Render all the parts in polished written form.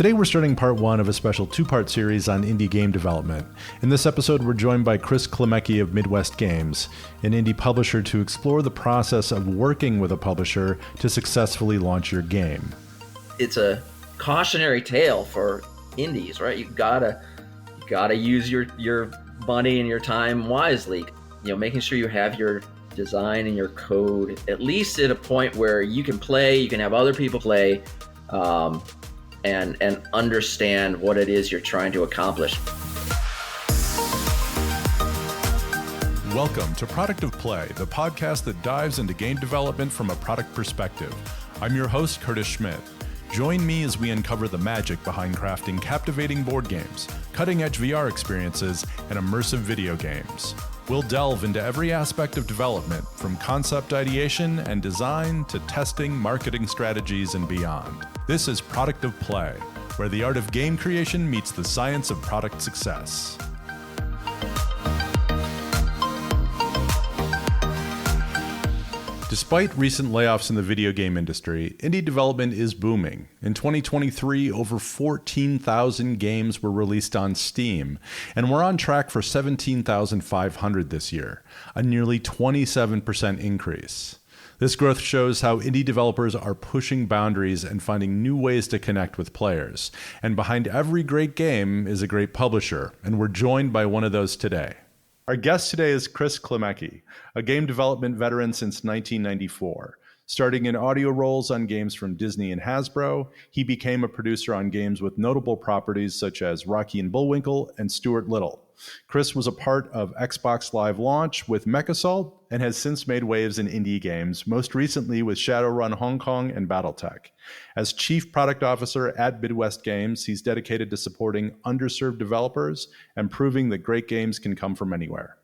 Today we're starting part one of a special two-part series on indie game development. In this episode, we're joined by Chris Klimecky of Midwest Games, an indie publisher, to explore the process of working with a publisher to successfully launch your game. It's a cautionary tale for indies, right? You gotta use your money and your time wisely. Making sure you have your design and your code at least at a point where you can play, you can have other people play, and understand what it is you're trying to accomplish. Welcome to Product of Play, the podcast that dives into game development from a product perspective. I'm your host, Curtis Schmidt. Join me as we uncover the magic behind crafting captivating board games, cutting-edge VR experiences, and immersive video games. We'll delve into every aspect of development, from concept ideation and design to testing, marketing strategies, and beyond. This is Product of Play, where the art of game creation meets the science of product success. Despite recent layoffs in the video game industry, indie development is booming. In 2023, over 14,000 games were released on Steam, and we're on track for 17,500 this year, a nearly 27% increase. This growth shows how indie developers are pushing boundaries and finding new ways to connect with players. And behind every great game is a great publisher, and we're joined by one of those today. Our guest today is Chris Klimecky, a game development veteran since 1994. Starting in audio roles on games from Disney and Hasbro, he became a producer on games with notable properties such as Rocky and Bullwinkle and Stuart Little. Chris was a part of Xbox Live launch with MechAssault and has since made waves in indie games, most recently with Shadowrun Hong Kong and Battletech. As Chief Product Officer at Midwest Games, he's dedicated to supporting underserved developers and proving that great games can come from anywhere.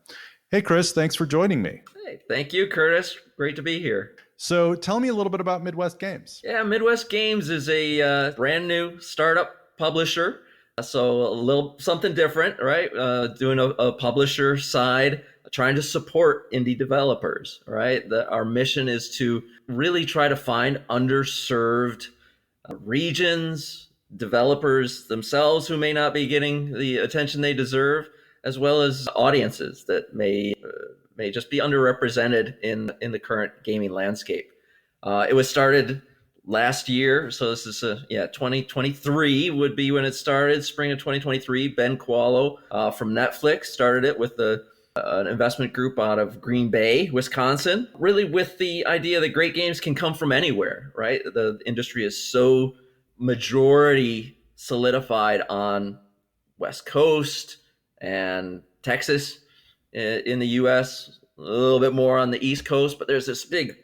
Hey, Chris, thanks for joining me. Hey, thank you, Curtis. Great to be here. So tell me a little bit about Midwest Games. Yeah, Midwest Games is a brand new startup publisher. So a little something different, right? Doing a publisher side, trying to support indie developers, right? Our mission is to really try to find underserved regions, developers themselves who may not be getting the attention they deserve, as well as audiences that may just be underrepresented in the current gaming landscape. It was started last year, so this is 2023 would be when it started, spring of 2023. Ben Qualo from Netflix started it with an investment group out of Green Bay, Wisconsin, really with the idea that great games can come from anywhere, right? The industry is so majority solidified on West Coast and Texas in the U.S., a little bit more on the East Coast, but there's this big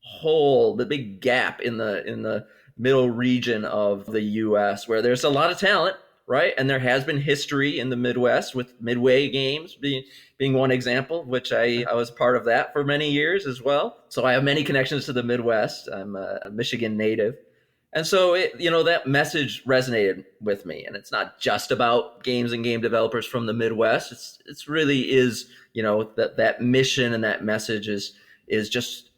hole, the big gap in the middle region of the U.S. where there's a lot of talent, right? And there has been history in the Midwest with Midway Games being one example, which I was part of that for many years as well. So I have many connections to the Midwest. I'm a Michigan native. And so that message resonated with me. And it's not just about games and game developers from the Midwest. It's really is, that mission and that message is just,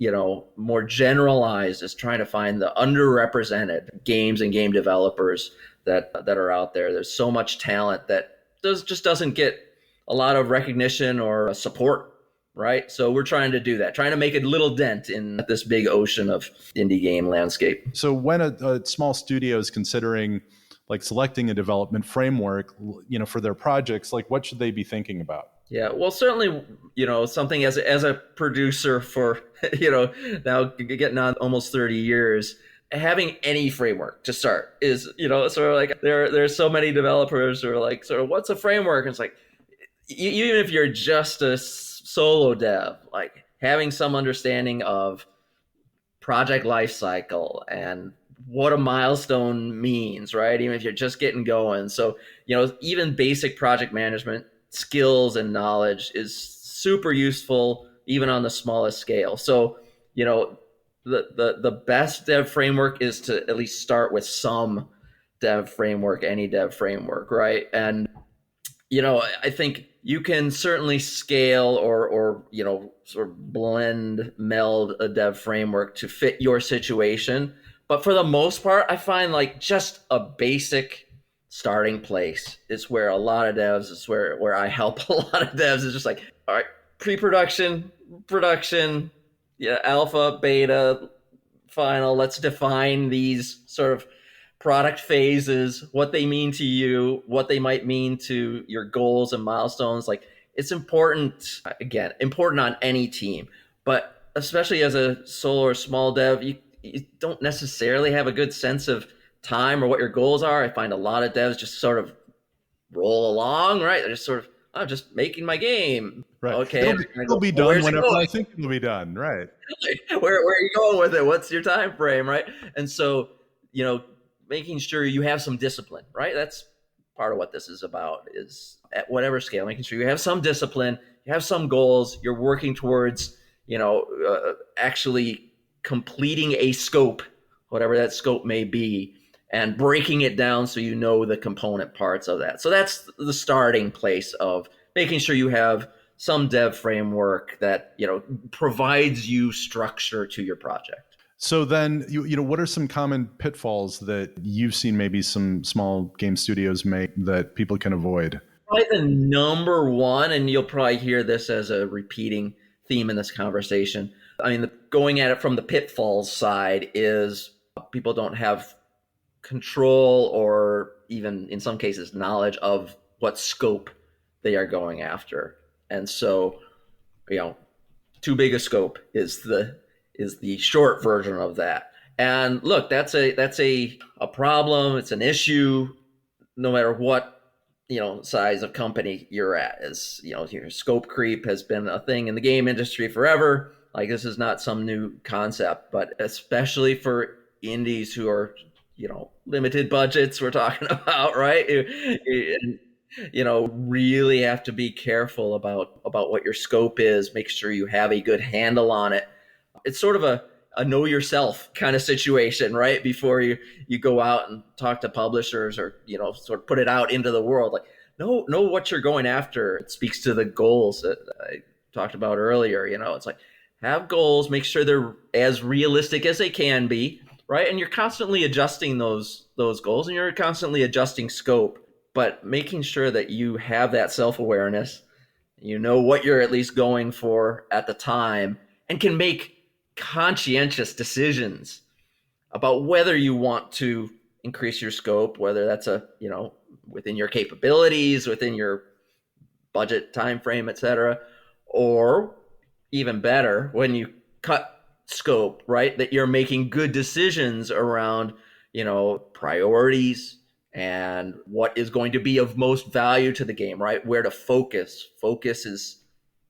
more generalized, as trying to find the underrepresented games and game developers that are out there. There's so much talent that just doesn't get a lot of recognition or support, right? So we're trying to do that, trying to make a little dent in this big ocean of indie game landscape. So when a small studio is considering selecting a development framework, for their projects, what should they be thinking about? Yeah, well, certainly, something as a producer for, now getting on almost 30 years, having any framework to start is, sort of there's so many developers who are what's a framework? And it's even if you're just a solo dev, having some understanding of project lifecycle and what a milestone means, right? Even if you're just getting going. So, even basic project management skills and knowledge is super useful, even on the smallest scale. So, the best dev framework is to at least start with some dev framework, any dev framework, right? And, I think you can certainly scale or sort of meld a dev framework to fit your situation. But for the most part, I find just a basic starting place. It's where a lot of devs, it's where I help a lot of devs. It's just like, all right, pre-production, production, yeah, alpha, beta, final. Let's define these sort of product phases, what they mean to you, what they might mean to your goals and milestones. Like, it's important, again, important on any team, but especially as a solo or small dev, you don't necessarily have a good sense of time or what your goals are. I find a lot of devs just sort of roll along, right? They're just sort of, I'm just making my game. Right. Okay. It'll be done whenever I think it'll be done. Right. Where are you going with it? What's your time frame, right? And so, making sure you have some discipline, right? That's part of what this is about, is at whatever scale, making sure you have some discipline, you have some goals, you're working towards, actually completing a scope, whatever that scope may be, and breaking it down so you know the component parts of that. So that's the starting place of making sure you have some dev framework that, provides you structure to your project. So then, what are some common pitfalls that you've seen maybe some small game studios make that people can avoid? Probably the number one, and you'll probably hear this as a repeating theme in this conversation. I mean, going at it from the pitfalls side is people don't have control or even in some cases knowledge of what scope they are going after. And so, too big a scope is the short version of that. And look, that's a problem. It's an issue no matter what, size of company you're at. As your scope creep has been a thing in the game industry forever. Like, this is not some new concept, but especially for indies who are, limited budgets we're talking about, right? And, really have to be careful about what your scope is. Make sure you have a good handle on it. It's sort of a know yourself kind of situation, right? Before you go out and talk to publishers or, sort of put it out into the world. Like, know what you're going after. It speaks to the goals that I talked about earlier. It's like, have goals, make sure they're as realistic as they can be, right? And you're constantly adjusting those goals, and you're constantly adjusting scope, but making sure that you have that self-awareness, what you're at least going for at the time, and can make conscientious decisions about whether you want to increase your scope, whether that's within your capabilities, within your budget, time frame, etc., or even better, when you cut scope, right, that you're making good decisions around, priorities and what is going to be of most value to the game, right? Where to focus. Focus is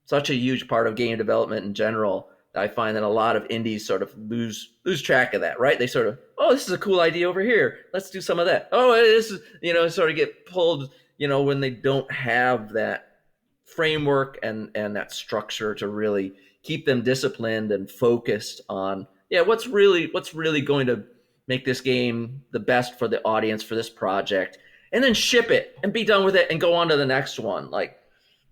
such a huge part of game development in general. I find that a lot of indies sort of lose track of that, right? They sort of, oh, this is a cool idea over here. Let's do some of that. Oh, this is, sort of get pulled, when they don't have that framework and that structure to really keep them disciplined and focused on, what's really going to make this game the best for the audience for this project, and then ship it and be done with it and go on to the next one. Like,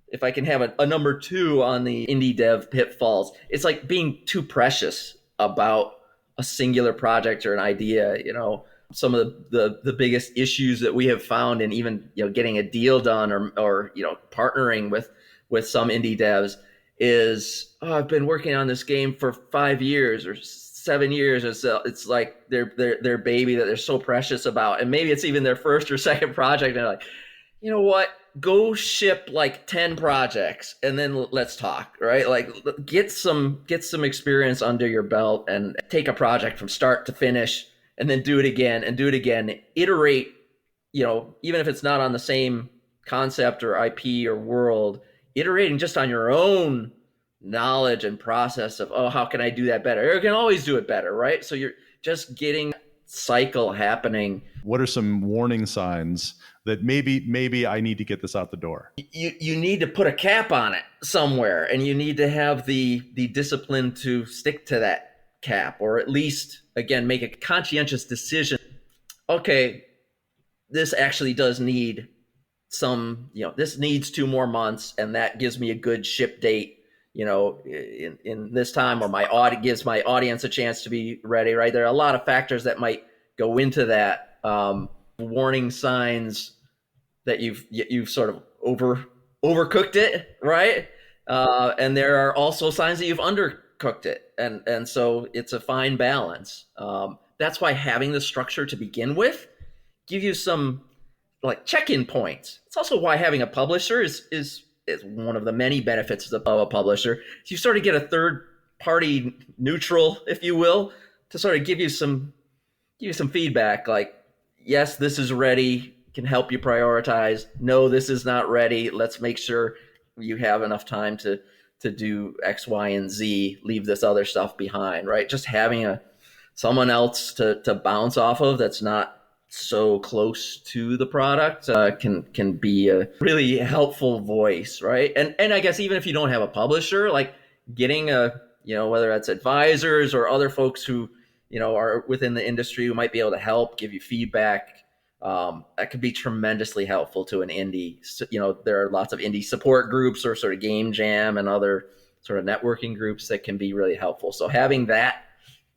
if I can have a number two on the indie dev pitfalls, it's like being too precious about a singular project or an idea. Some of the biggest issues that we have found in even, getting a deal done or partnering with some indie devs is, I've been working on this game for 5 years or 7 years. It's like their baby that they're so precious about. And maybe it's even their first or second project. And they're like, you know what? Go ship like 10 projects and then let's talk, right? Like, get some experience under your belt and take a project from start to finish and then do it again and do it again. Iterate, even if it's not on the same concept or IP or world, iterating just on your own knowledge and process of, oh, how can I do that better? You can always do it better, right? So you're just getting cycle happening. What are some warning signs that maybe I need to get this out the door? You need to put a cap on it somewhere, and you need to have the discipline to stick to that cap, or at least, again, make a conscientious decision. Okay, this actually does need some, this needs 2 more months, and that gives me a good ship date, in this time, or gives my audience a chance to be ready, right? There are a lot of factors that might go into that. warning signs that you've sort of overcooked it, right? And there are also signs that you've undercooked it, and so it's a fine balance. That's why having the structure to begin with give you some like check-in points. It's also why having a publisher is one of the many benefits of a publisher. You sort of get a third party neutral, if you will, to sort of give you some feedback. Like, yes, this is ready, can help you prioritize. No, this is not ready. Let's make sure you have enough time to do X, Y, and Z. Leave this other stuff behind, right? Just having someone else to bounce off of that's not so close to the product can be a really helpful voice, right? And I guess even if you don't have a publisher, like getting whether that's advisors or other folks who are within the industry who might be able to help give you feedback, that could be tremendously helpful to an indie. There are lots of indie support groups or sort of game jam and other sort of networking groups that can be really helpful. So having that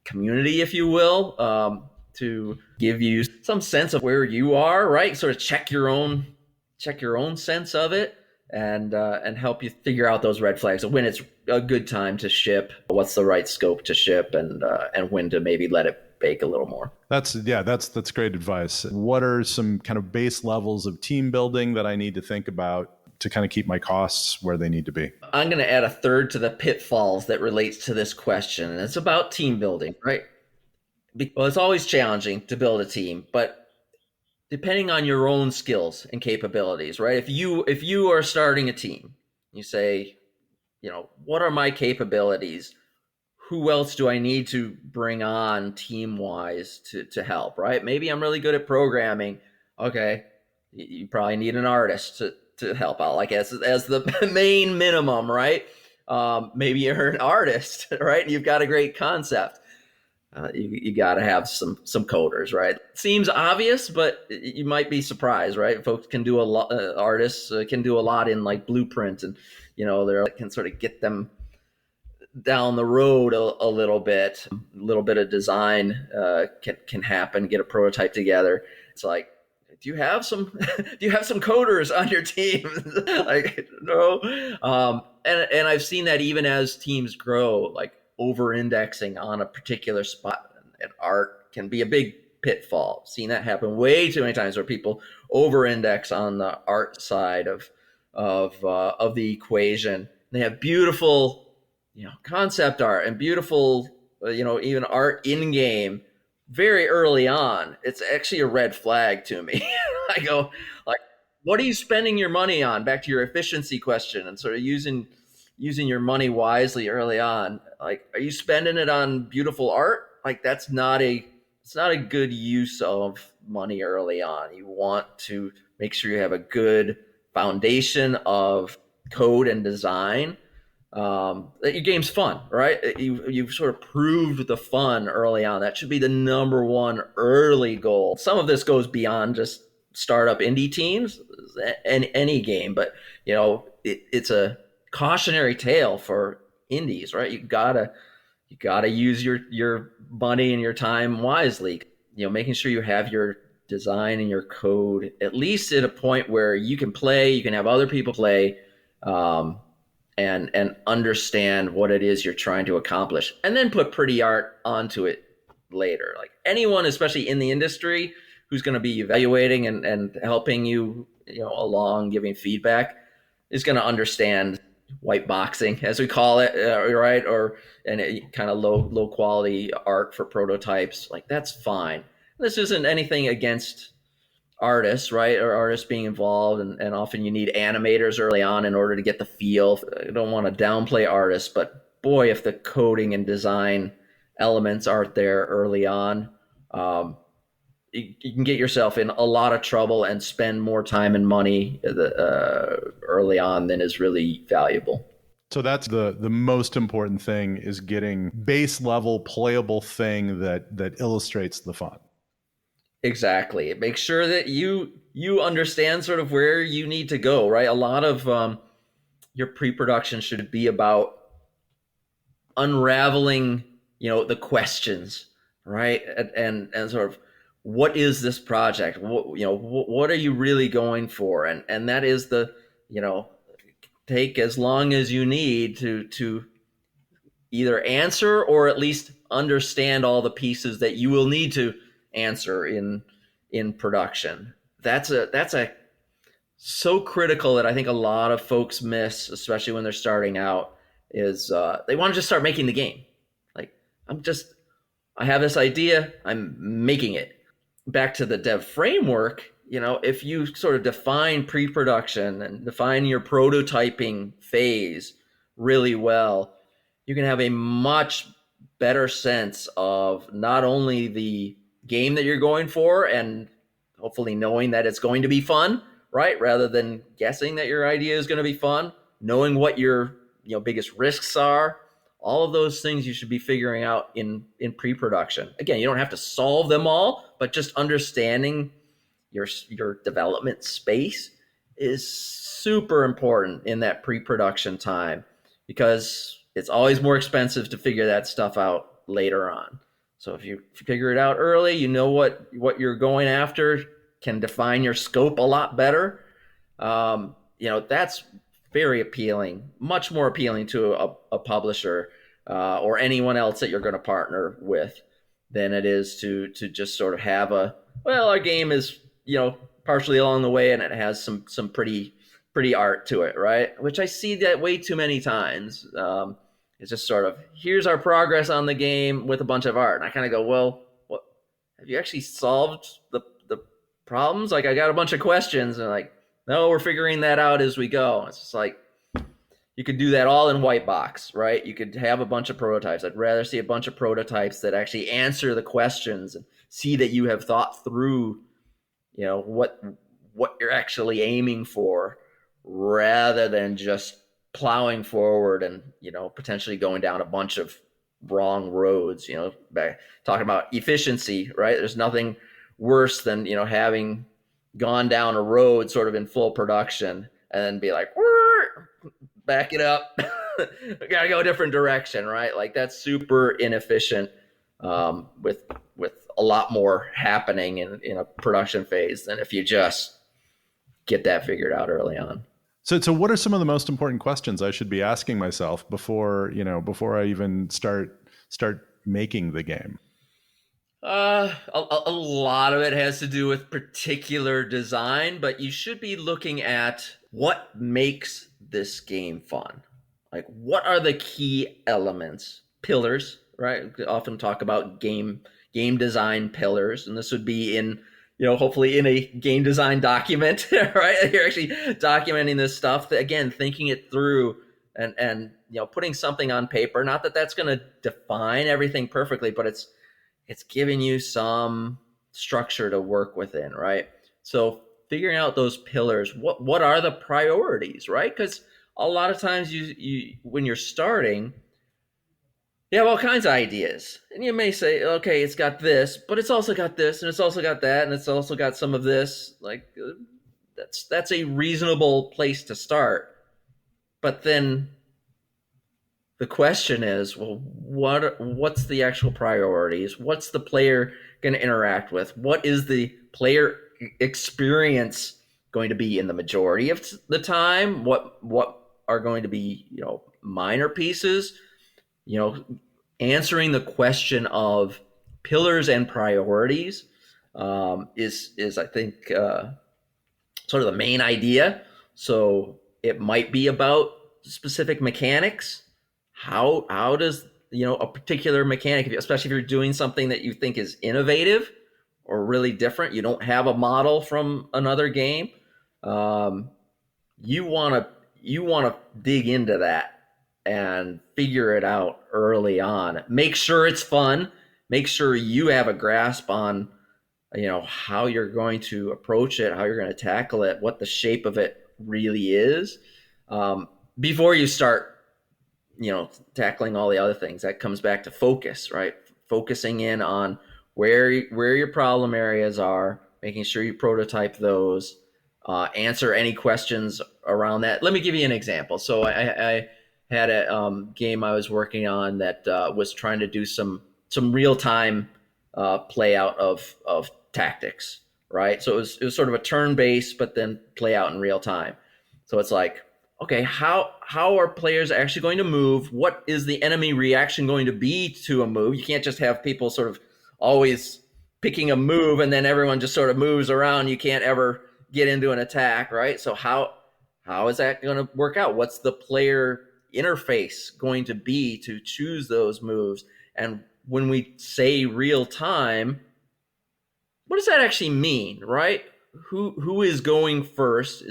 community, if you will, to give you some sense of where you are, right? Sort of check your own sense of it, and help you figure out those red flags of when it's a good time to ship, what's the right scope to ship, and when to maybe let it bake a little more. That's great advice. What are some kind of base levels of team building that I need to think about to kind of keep my costs where they need to be? I'm going to add a third to the pitfalls that relates to this question, and it's about team building, right? Well, it's always challenging to build a team, but depending on your own skills and capabilities, right? If you are starting a team, you say, what are my capabilities? Who else do I need to bring on team-wise to help, right? Maybe I'm really good at programming. Okay, you probably need an artist to help out, like as the main minimum, right? Maybe you're an artist, right? You've got a great concept. You got to have some coders, right? Seems obvious, but you might be surprised, right? Folks can do a lot. Artists can do a lot in like Blueprint, and they can sort of get them down the road a little bit. A little bit of design can happen. Get a prototype together. It's like, do you have some coders on your team? Like, no. And I've seen that even as teams grow, like over-indexing on a particular spot and art can be a big pitfall. I've seen that happen way too many times where people over-index on the art side of the equation. They have beautiful, concept art and beautiful, even art in game very early on. It's actually a red flag to me. I go, like, what are you spending your money on? Back to your efficiency question and sort of using your money wisely early on. Like, are you spending it on beautiful art? Like, it's not a good use of money early on. You want to make sure you have a good foundation of code and design. That your game's fun, right? You've sort of proved the fun early on. That should be the number one early goal. Some of this goes beyond just startup indie teams and any game, but it's a cautionary tale for indies, right? You gotta use your money and your time wisely. Making sure you have your design and your code at least at a point where you can play, you can have other people play, and understand what it is you're trying to accomplish, and then put pretty art onto it later. Like anyone, especially in the industry, who's going to be evaluating and helping you, along, giving feedback, is going to understand white boxing, as we call it, right? And kind of low quality art for prototypes. Like, that's fine. This isn't anything against artists, right? Or artists being involved, and often you need animators early on in order to get the feel. I don't want to downplay artists, but boy, if the coding and design elements aren't there early on, you can get yourself in a lot of trouble and spend more time and money early on than is really valuable. So that's the most important thing, is getting base level playable thing that illustrates the fun. Exactly. Make sure that you understand sort of where you need to go, right? A lot of your pre-production should be about unraveling, the questions, right? And sort of what is this project? What are you really going for? And that is take as long as you need to either answer or at least understand all the pieces that you will need to answer in production. That's a so critical that I think a lot of folks miss, especially when they're starting out, is they want to just start making the game. Like, I have this idea, I'm making it. Back to the dev framework, if you sort of define pre-production and define your prototyping phase really well, you can have a much better sense of not only the game that you're going for and hopefully knowing that it's going to be fun, right? Rather than guessing that your idea is going to be fun, knowing what your biggest risks are. All of those things you should be figuring out in pre-production. Again, you don't have to solve them all, but just understanding your development space is super important in that pre-production time, because it's always more expensive to figure that stuff out later on. So if you figure it out early, you know what you're going after, can define your scope a lot better. That's very appealing, much more appealing to a publisher or anyone else that you're going to partner with than it is to just sort of have our game is, partially along the way and it has some pretty art to it, right? Which I see that way too many times. It's just sort of, here's our progress on the game with a bunch of art. And I kind of go, well, what have you actually solved the problems? Like, I got a bunch of questions and like, no, we're figuring that out as we go. It's just like, you could do that all in white box, right? You could have a bunch of prototypes. I'd rather see a bunch of prototypes that actually answer the questions and see that you have thought through, what you're actually aiming for, rather than just plowing forward and, potentially going down a bunch of wrong roads, talking about efficiency, right? There's nothing worse than, having gone down a road sort of in full production and then be like, back it up. We gotta go a different direction, right? Like, that's super inefficient with a lot more happening in a production phase than if you just get that figured out early on. So what are some of the most important questions I should be asking myself before I even start making the game? A lot of it has to do with particular design, but you should be looking at what makes this game fun. Like, what are the key elements, pillars, right? We often talk about game design pillars, and this would be in, hopefully in a game design document, right? You're actually documenting this stuff, again, thinking it through and putting something on paper. Not that that's going to define everything perfectly, but it's giving you some structure to work within, right? So figuring out those pillars, what are the priorities, right? Because a lot of times you when you're starting, you have all kinds of ideas. And you may say, okay, it's got this, but it's also got this, and it's also got that, and it's also got some of this. Like, that's a reasonable place to start. But then the question is, well, what's the actual priorities? What's the player going to interact with? What is the player experience going to be in the majority of the time? What are going to be, minor pieces? Answering the question of pillars and priorities is I think sort of the main idea. So it might be about specific mechanics. How does a particular mechanic, especially if you're doing something that you think is innovative or really different, you don't have a model from another game, you want to dig into that and figure it out early on. Make sure it's fun. Make sure you have a grasp on how you're going to approach it, how you're going to tackle it, what the shape of it really is, before you start tackling all the other things. That comes back to focus, right? Focusing in on where your problem areas are, making sure you prototype those, answer any questions around that. Let me give you an example. So I had a game I was working on that was trying to do some real-time play out of tactics, right? So it was sort of a turn-based, but then play out in real time. So it's like, okay, how are players actually going to move? What is the enemy reaction going to be to a move? You can't just have people sort of always picking a move and then everyone just sort of moves around. You can't ever get into an attack, right? So how is that going to work out? What's the player interface going to be to choose those moves? And when we say real time, what does that actually mean, right? Who is going first?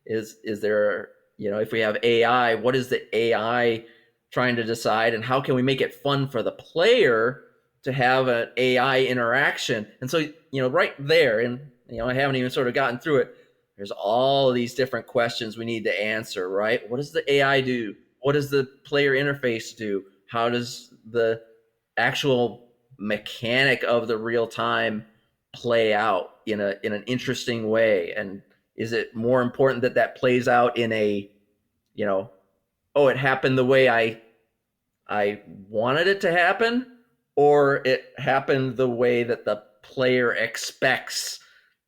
Is there, if we have AI, what is the AI trying to decide, and how can we make it fun for the player to have an AI interaction? And so, right there, and I haven't even sort of gotten through it. There's all of these different questions we need to answer, right? What does the AI do? What does the player interface do? How does the actual mechanic of the real time play out in an interesting way? And is it more important that plays out in a, it happened the way I wanted it to happen, or it happened the way that the player expects,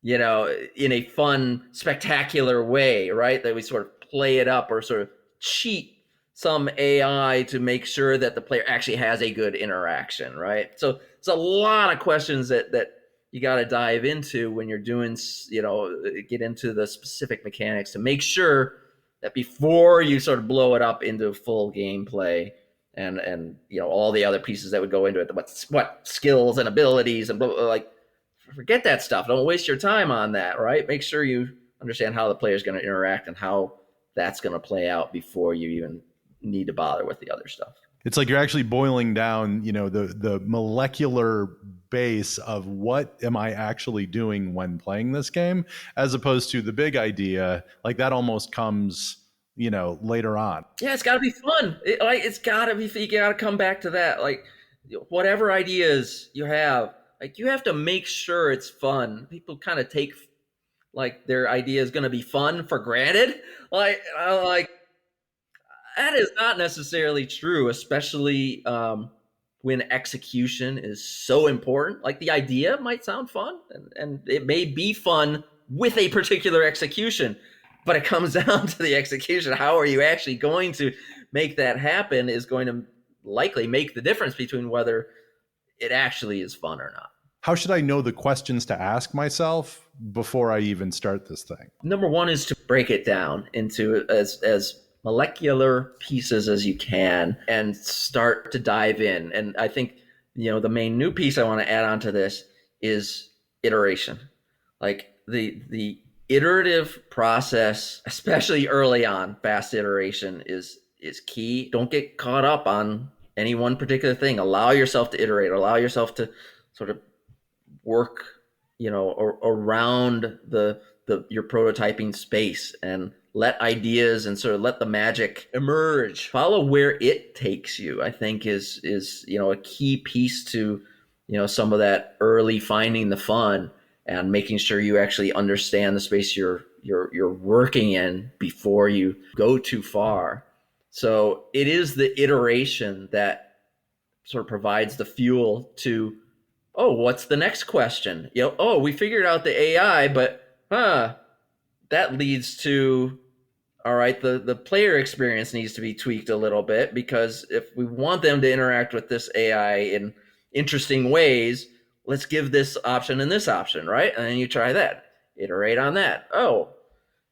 in a fun, spectacular way, right? That we sort of play it up or sort of cheat some AI to make sure that the player actually has a good interaction, right? So it's a lot of questions that you got to dive into when you're doing, get into the specific mechanics to make sure that before you sort of blow it up into full gameplay and all the other pieces that would go into it, what skills and abilities and blah, blah, like, forget that stuff. Don't waste your time on that, right? Make sure you understand how the player is going to interact and how that's going to play out before you even need to bother with the other stuff. It's like you're actually boiling down, the molecular base of what am I actually doing when playing this game, as opposed to the big idea. Like that almost comes, later on. Yeah, it's got to be fun. It's got to be. You got to come back to that. Like whatever ideas you have, like you have to make sure it's fun. People kind of take like their idea is going to be fun for granted. Like that is not necessarily true, especially when execution is so important. Like the idea might sound fun, and it may be fun with a particular execution, but it comes down to the execution. How are you actually going to make that happen is going to likely make the difference between whether it actually is fun or not. How should I know the questions to ask myself before I even start this thing? Number one is to break it down into as molecular pieces as you can and start to dive in. And I think, the main new piece I want to add on to this is iteration. Like the iterative process, especially early on, fast iteration is key. Don't get caught up on any one particular thing. Allow yourself to iterate, allow yourself to sort of work, around your prototyping space and let ideas and sort of let the magic emerge. Follow where it takes you, I think is a key piece to, some of that early finding the fun and making sure you actually understand the space you're working in before you go too far. So it is the iteration that sort of provides the fuel to, what's the next question? We figured out the AI, but that leads to, all right, the player experience needs to be tweaked a little bit, because if we want them to interact with this AI in interesting ways, let's give this option and this option, right? And then you try that, iterate on that.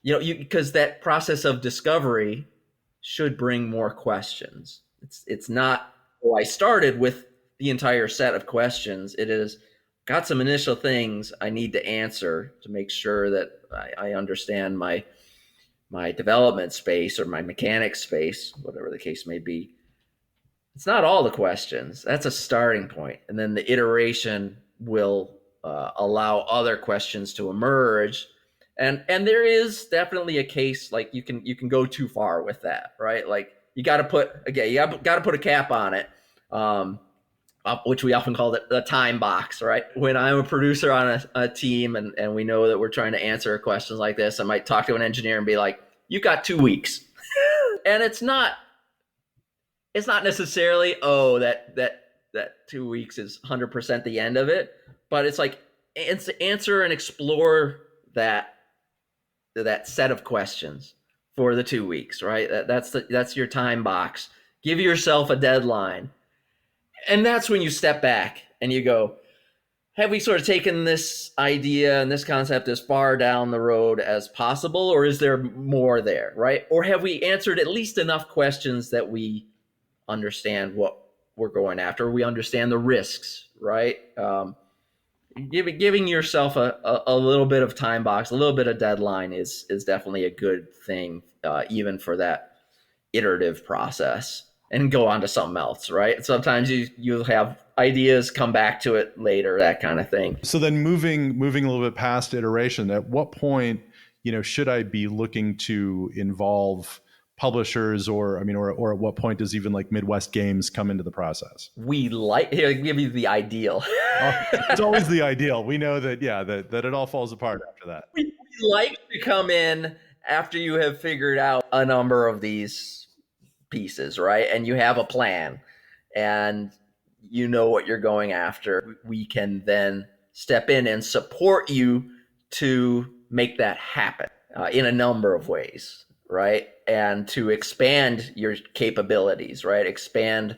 Because that process of discovery should bring more questions. It's not, I started with the entire set of questions. It is, got some initial things I need to answer to make sure that I understand my development space or my mechanics space, whatever the case may be. It's not all the questions. That's a starting point. And then the iteration will allow other questions to emerge. And there is definitely a case, like you can go too far with that, right? Like you got to put a cap on it. Which we often call it the time box, right? When I'm a producer on a team and we know that we're trying to answer questions like this, I might talk to an engineer and be like, you've got 2 weeks. And it's not necessarily, that 2 weeks is 100% the end of it, but it's like answer and explore that set of questions for the 2 weeks, right? That's your time box. Give yourself a deadline. And that's when you step back and you go, have we sort of taken this idea and this concept as far down the road as possible, or is there more there, right? Or have we answered at least enough questions that we understand what we're going after? We understand the risks, right? Giving yourself a little bit of time box, a little bit of deadline is definitely a good thing, even for that iterative process, and go on to something else, right? Sometimes you'll have ideas, come back to it later, that kind of thing. So then moving a little bit past iteration, at what point, should I be looking to involve publishers, or at what point does even like Midwest Games come into the process? Here, give you the ideal. It's always the ideal. We know that, that it all falls apart after that. We like to come in after you have figured out a number of these pieces, right? And you have a plan and you know what you're going after. We can then step in and support you to make that happen in a number of ways, right? And to expand your capabilities, right? Expand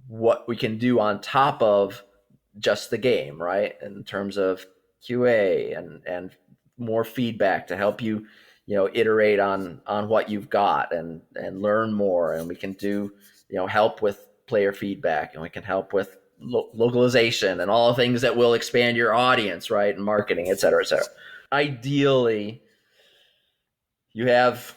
what we can do on top of just the game, right? In terms of QA and more feedback to help you, iterate on what you've got and learn more. And we can do, help with player feedback, and we can help with localization and all the things that will expand your audience, right? And marketing, et cetera, et cetera. Ideally, you have,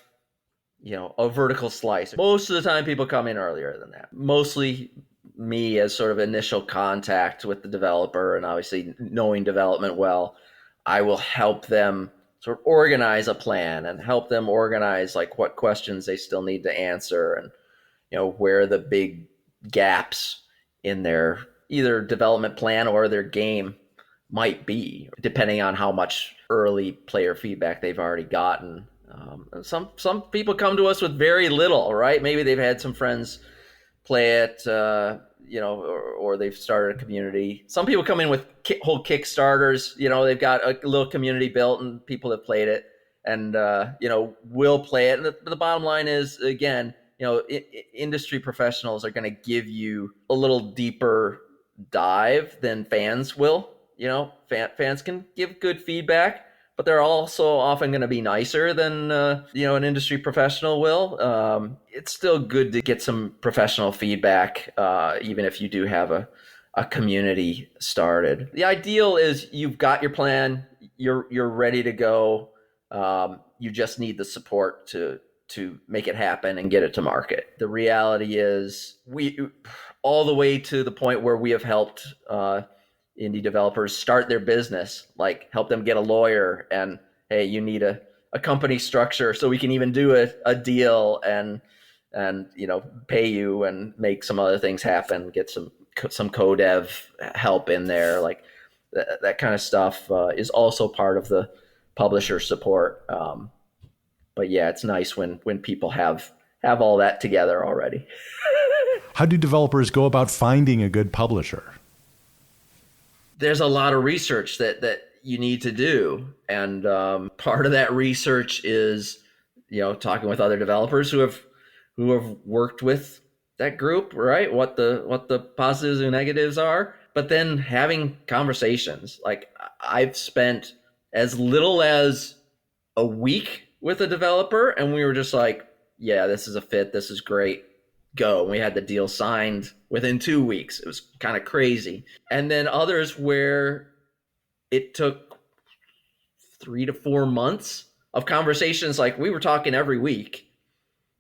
a vertical slice. Most of the time people come in earlier than that. Mostly me as sort of initial contact with the developer, and obviously knowing development well, I will help them sort of organize a plan and help them organize like what questions they still need to answer, and where the big gaps in their either development plan or their game might be, depending on how much early player feedback they've already gotten. Some people come to us with very little, right? Maybe they've had some friends play it, or they've started a community. Some people come in with whole Kickstarters. They've got a little community built and people have played it, and will play it. And the bottom line is, again, industry professionals are going to give you a little deeper dive than fans will. Fans can give good feedback, but they're also often going to be nicer than an industry professional will. It's still good to get some professional feedback, even if you do have a community started. The ideal is you've got your plan, you're ready to go. You just need the support to make it happen and get it to market. The reality is, we all the way to the point where we have helped indie developers start their business, like help them get a lawyer, and hey, you need a company structure so we can even do a deal and pay you and make some other things happen, get some co-dev help in there, like that kind of stuff is also part of the publisher support. But yeah, it's nice when people have all that together already. How do developers go about finding a good publisher? There's a lot of research that you need to do. And part of that research is, talking with other developers who have worked with that group, right? What the positives and negatives are, but then having conversations. Like, I've spent as little as a week with a developer, and we were just like, yeah, this is a fit. This is great. Go. And we had the deal signed within 2 weeks. It was kind of crazy. And then others where it took 3 to 4 months of conversations. Like, we were talking every week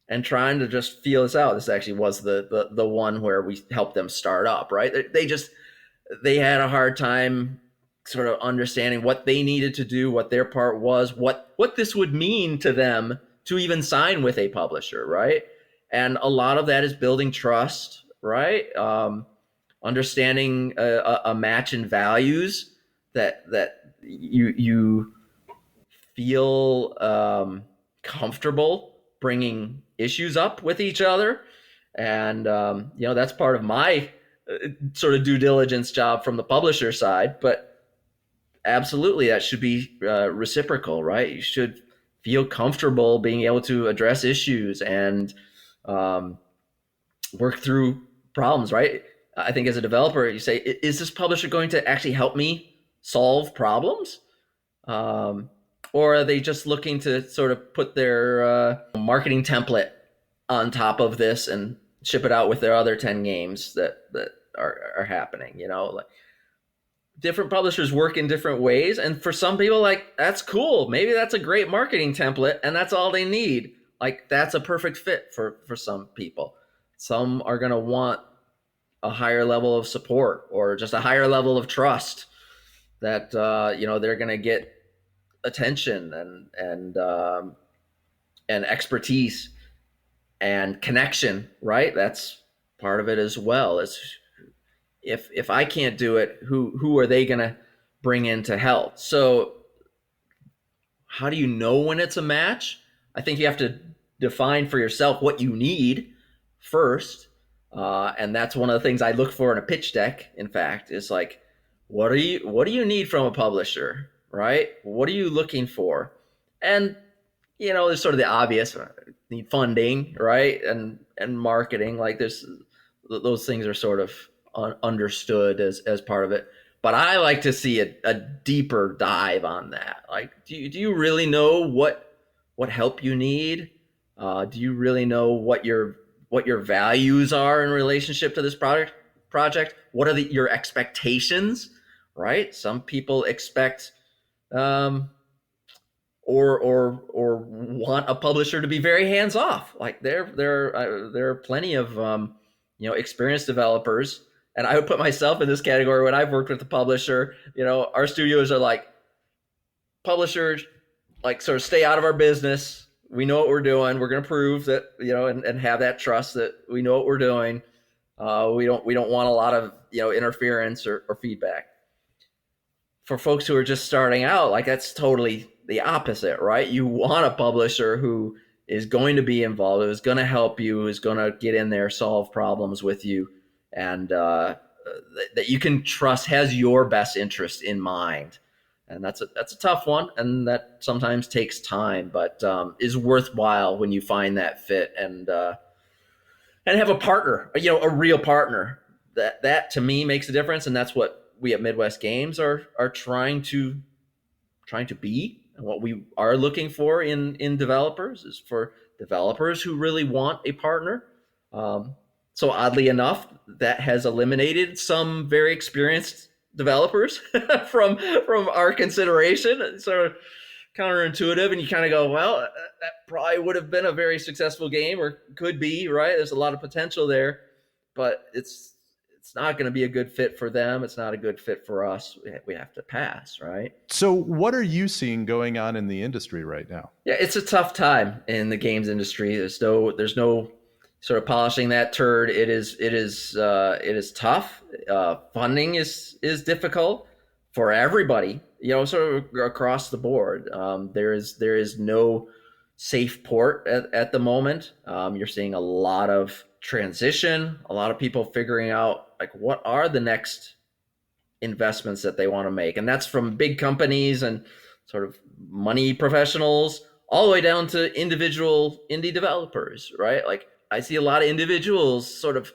and trying to just feel this out. This actually was the one where we helped them start up, right? They had a hard time sort of understanding what they needed to do, what their part was, what this would mean to them to even sign with a publisher, right? And a lot of that is building trust, right? Understanding a match in values that you feel comfortable bringing issues up with each other. And, that's part of my sort of due diligence job from the publisher side. But absolutely, that should be reciprocal, right? You should feel comfortable being able to address issues and um, work through problems, right? I think as a developer, you say, is this publisher going to actually help me solve problems? Um, or are they just looking to sort of put their marketing template on top of this and ship it out with their other 10 games that are happening? Like different publishers work in different ways. And for some people, like, that's cool. Maybe that's a great marketing template and that's all they need. Like, that's a perfect fit for some people. Some are going to want a higher level of support or just a higher level of trust that, they're going to get attention and expertise and connection, right? That's part of it as well. Is if I can't do it, who are they going to bring in to help? So how do you know when it's a match? I think you have to define for yourself what you need first. And that's one of the things I look for in a pitch deck, in fact, is like, what do you need from a publisher, right? What are you looking for? And, there's sort of the obvious, need funding, right? And marketing, like those things are sort of understood as part of it. But I like to see a deeper dive on that. Like, do you really know what help you need? Do you really know what your values are in relationship to this project? What are your expectations, right? Some people expect or want a publisher to be very hands off. Like there are plenty of experienced developers, and I would put myself in this category when I've worked with a publisher. Our studios are like, publishers, like, sort of stay out of our business. We know what we're doing. We're going to prove that, and have that trust that we know what we're doing. We don't want a lot of interference or feedback. For folks who are just starting out, like, that's totally the opposite, right? You want a publisher who is going to be involved, who is going to help you, who is going to get in there, solve problems with you, and that you can trust has your best interest in mind. And that's a tough one, and that sometimes takes time, but is worthwhile when you find that fit and have a partner, a real partner. That to me makes a difference, and that's what we at Midwest Games are trying to be, and what we are looking for in developers is for developers who really want a partner. So oddly enough, that has eliminated some very experienced developers from our consideration. It's sort of counterintuitive, and you kind of go, well, that probably would have been a very successful game, or could be, right? There's a lot of potential there, but it's not going to be a good fit for them. It's not a good fit for us. We have to pass, right? So what are you seeing going on in the industry right now? Yeah, it's a tough time in the games industry. There's no sort of polishing that turd. It is tough. Funding is difficult for everybody, sort of across the board. There is no safe port at the moment. You're seeing a lot of transition, a lot of people figuring out, like, what are the next investments that they want to make. And that's from big companies and sort of money professionals all the way down to individual indie developers, right? Like, I see a lot of individuals sort of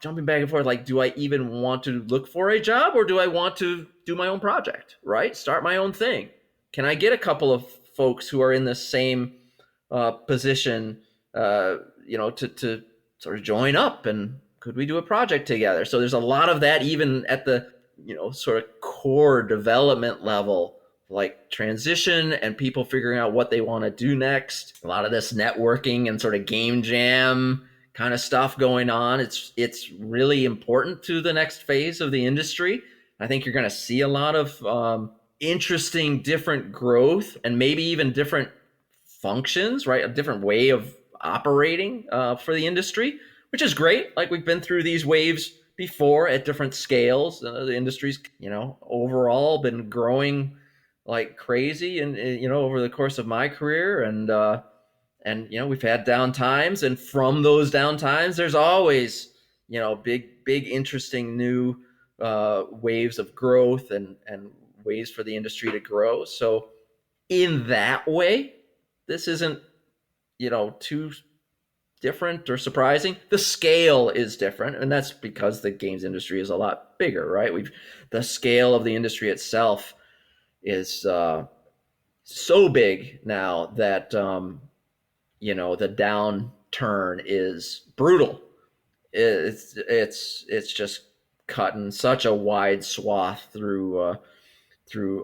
jumping back and forth, like, do I even want to look for a job, or do I want to do my own project, right? Start my own thing. Can I get a couple of folks who are in the same position, to sort of join up, and could we do a project together? So there's a lot of that, even at the, sort of core development level, like transition and people figuring out what they want to do next. A lot of this networking and sort of game jam kind of stuff going on. It's really important to the next phase of the industry. I think you're going to see a lot of interesting, different growth, and maybe even different functions, right? A different way of operating for the industry, which is great. Like, we've been through these waves before at different scales. The industry's, overall been growing like crazy, and over the course of my career, and we've had down times, and from those down times, there's always big interesting new waves of growth and ways for the industry to grow. So in that way, this isn't, too different or surprising. The scale is different, and that's because the games industry is a lot bigger, right? The scale of the industry itself is so big now that the downturn is brutal. It's just cutting such a wide swath through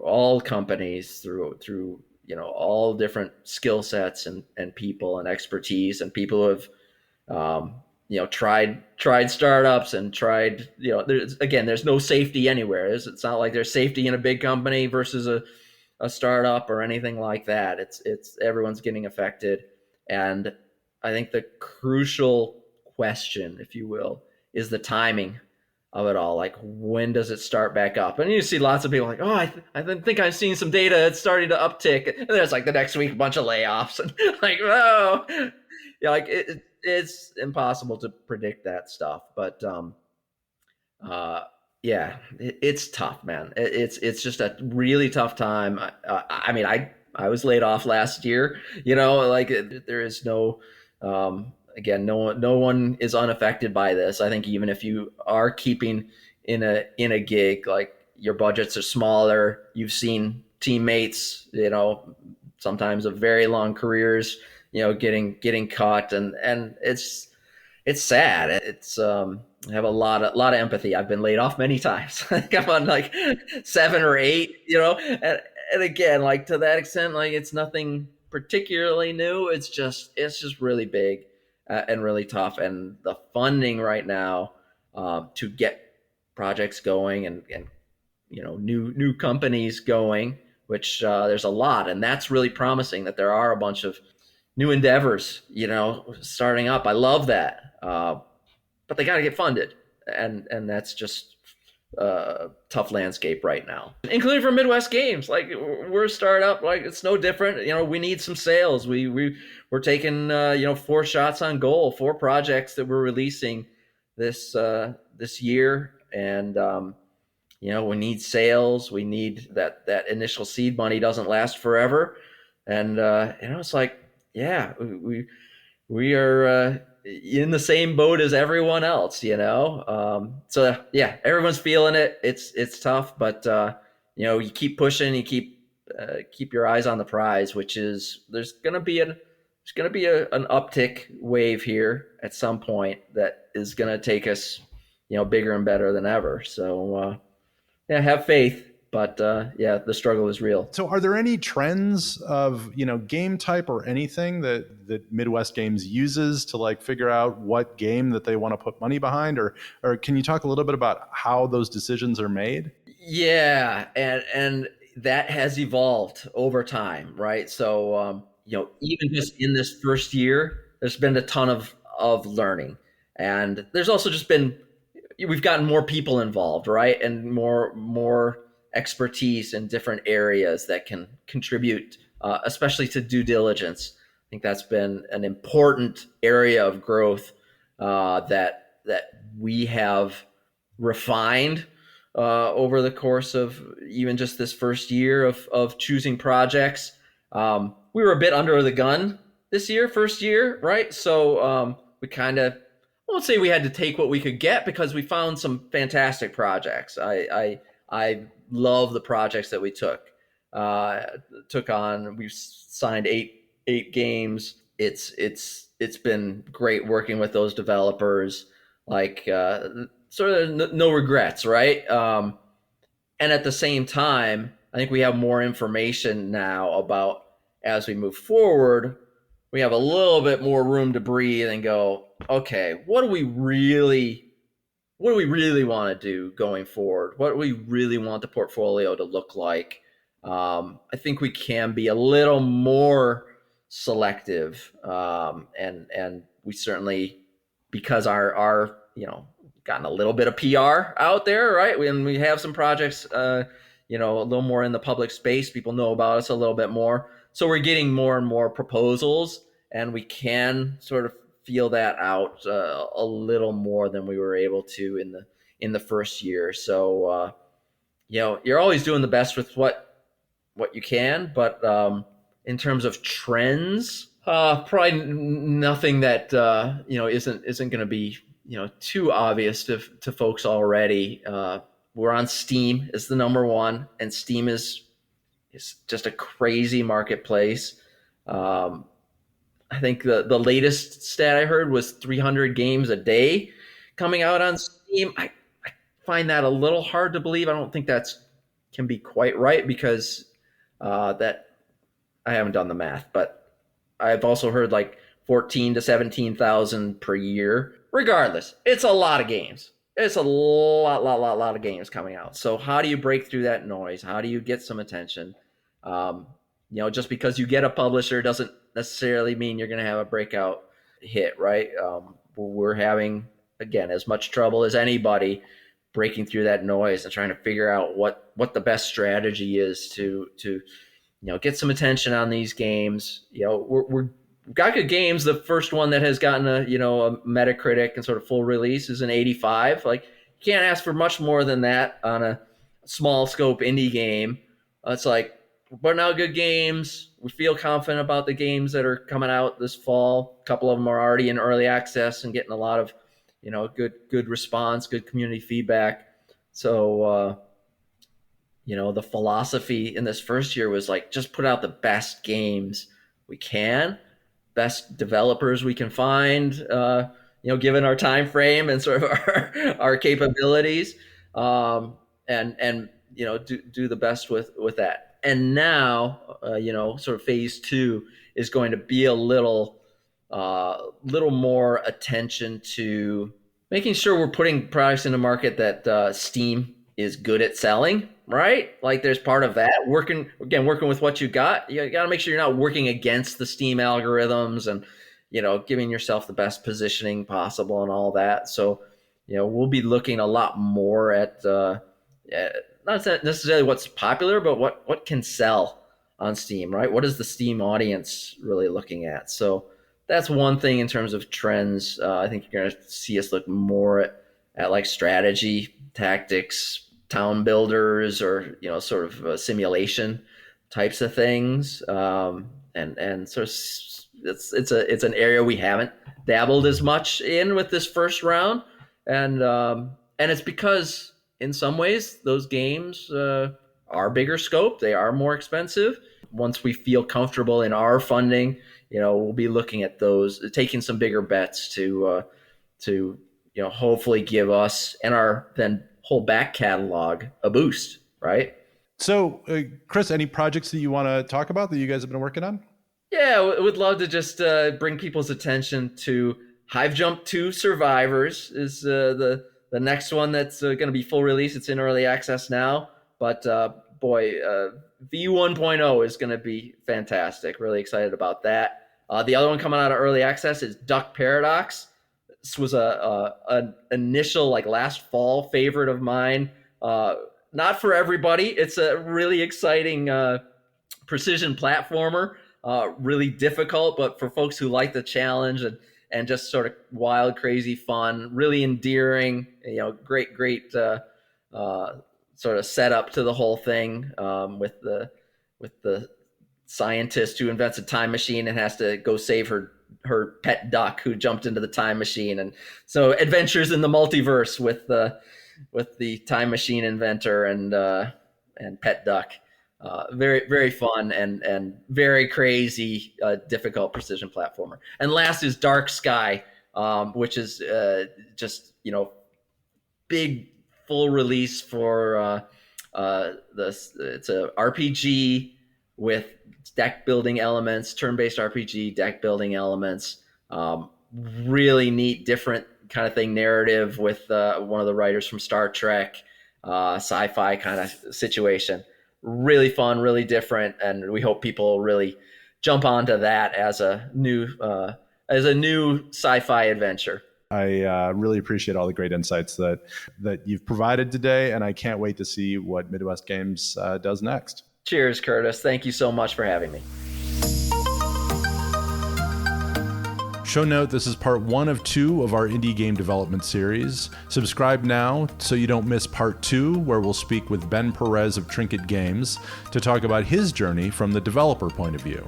all companies, through all different skill sets and people and expertise, and people who have tried startups and tried, there's no safety anywhere. It's not like there's safety in a big company versus a startup or anything like that. It's everyone's getting affected. And I think the crucial question, if you will, is the timing of it all. Like, when does it start back up? And you see lots of people like, oh, I think I've seen some data. It's starting to uptick. And there's like the next week, a bunch of layoffs. And like, oh, like it's impossible to predict that stuff. But yeah, it's tough, man. It's just a really tough time. I mean, I was laid off last year. Like there is no. Again, no one is unaffected by this. I think even if you are keeping in a gig, like your budgets are smaller, you've seen teammates, sometimes of very long careers, getting cut, and it's sad. It's I have a lot of empathy. I've been laid off many times. I'm on like 7 or 8, and again, like to that extent, like it's nothing particularly new. It's just really big. And really tough, and the funding right now to get projects going and new companies going, which there's a lot, and that's really promising that there are a bunch of new endeavors starting up. I love that, but they got to get funded, and that's just tough landscape right now, including for Midwest Games. Like we're a startup, like it's no different. We need some sales. We're taking 4 shots on goal, 4 projects that we're releasing this year, and we need sales. We need that initial seed money doesn't last forever, and it's like, yeah, we are in the same boat as everyone else, so yeah, everyone's feeling it. It's tough, but you keep pushing, you keep your eyes on the prize, which is there's going to be an uptick wave here at some point that is going to take us bigger and better than ever. So yeah, have faith. But yeah, the struggle is real. So are there any trends of, game type or anything that Midwest Games uses to like figure out what game that they want to put money behind? Or can you talk a little bit about how those decisions are made? Yeah, and that has evolved over time, right? So, even just in this first year, there's been a ton of learning. And there's also just been, we've gotten more people involved, right? And more expertise in different areas that can contribute, especially to due diligence. I think that's been an important area of growth that we have refined over the course of even just this first year of choosing projects. We were a bit under the gun this year, first year, right? So we kind of, I won't say we had to take what we could get, because we found some fantastic projects. I love the projects that we took on. We've signed eight games. It's been great working with those developers. Like sort of no regrets, right? And at the same time, I think we have more information now about, as we move forward, we have a little bit more room to breathe and go, okay, what do we really want to do going forward? What do we really want the portfolio to look like? I think we can be a little more selective, and we certainly, because our gotten a little bit of PR out there, right? When we have some projects, a little more in the public space, people know about us a little bit more. So we're getting more and more proposals, and we can sort of feel that out a little more than we were able to in the first year. So you're always doing the best with what you can, but in terms of trends, probably nothing that isn't going to be too obvious to folks already. We're on Steam is the number one, and Steam is just a crazy marketplace. I think the latest stat I heard was 300 games a day coming out on Steam. I find that a little hard to believe. I don't think that's can be quite right because that I haven't done the math, but I've also heard like 14 to 17,000 per year. Regardless, it's a lot of games. It's a lot of games coming out. So how do you break through that noise? How do you get some attention? Just because you get a publisher doesn't necessarily mean you're going to have a breakout hit, right? We're having, again, as much trouble as anybody breaking through that noise and trying to figure out what the best strategy is to get some attention on these games. We've got good games. The first one that has gotten a Metacritic and sort of full release is an 85. Like, you can't ask for much more than that on a small scope indie game. It's like, we're putting out good games. We feel confident about the games that are coming out this fall. A couple of them are already in early access and getting a lot of, good response, good community feedback. So, the philosophy in this first year was like, just put out the best games we can, best developers we can find, given our time frame and sort of our capabilities, and do the best with that. And now, sort of phase two is going to be a little more attention to making sure we're putting products in the market that Steam is good at selling, right? Like, there's part of that working with what you got. You got to make sure you're not working against the Steam algorithms and, giving yourself the best positioning possible and all that. So, we'll be looking a lot more at not necessarily what's popular, but what can sell on Steam, right? What is the Steam audience really looking at? So that's one thing in terms of trends. I think you're going to see us look more at like strategy, tactics, town builders, or sort of simulation types of things. And sort of it's an area we haven't dabbled as much in with this first round, and it's because in some ways those games are bigger scope. They are more expensive. Once we feel comfortable in our funding, we'll be looking at those, taking some bigger bets to hopefully give us and our then whole back catalog a boost, right? So, Chris, any projects that you want to talk about that you guys have been working on? Yeah, would love to just bring people's attention to Hive Jump 2 Survivors is the next one that's going to be full release. It's in early access now, but V1.0 is going to be fantastic. Really excited about that. The other one coming out of early access is Duck Paradox. This was an initial, like, last fall favorite of mine. Not for everybody. It's a really exciting precision platformer. Really difficult, but for folks who like the challenge and just sort of wild, crazy fun, really endearing, great sort of setup to the whole thing, with the scientist who invents a time machine and has to go save her pet duck who jumped into the time machine. And so adventures in the multiverse with the time machine inventor and pet duck. Very, very fun and very crazy, difficult precision platformer. And last is Dark Sky, which is just, big full release for it's a RPG with deck building elements, turn-based RPG, deck building elements. Really neat, different kind of thing, narrative with one of the writers from Star Trek, sci-fi kind of situation. Really fun, really different, and we hope people really jump onto that as a new sci-fi adventure. I really appreciate all the great insights that you've provided today, and I can't wait to see what Midwest Games does next. Cheers, Curtis. Thank you so much for having me. Show note, this is part 1 of 2 of our indie game development series. Subscribe now so you don't miss part 2, where we'll speak with Ben Perez of Trinket Games to talk about his journey from the developer point of view.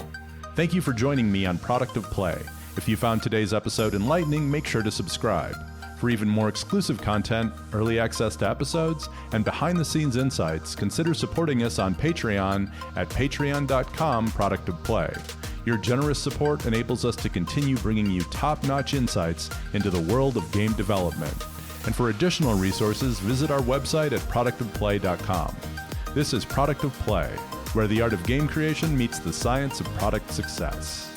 Thank you for joining me on Product of Play. If you found today's episode enlightening, make sure to subscribe. For even more exclusive content, early access to episodes, and behind-the-scenes insights, consider supporting us on Patreon at patreon.com/productofplay. Your generous support enables us to continue bringing you top-notch insights into the world of game development. And for additional resources, visit our website at productofplay.com. This is Product of Play, where the art of game creation meets the science of product success.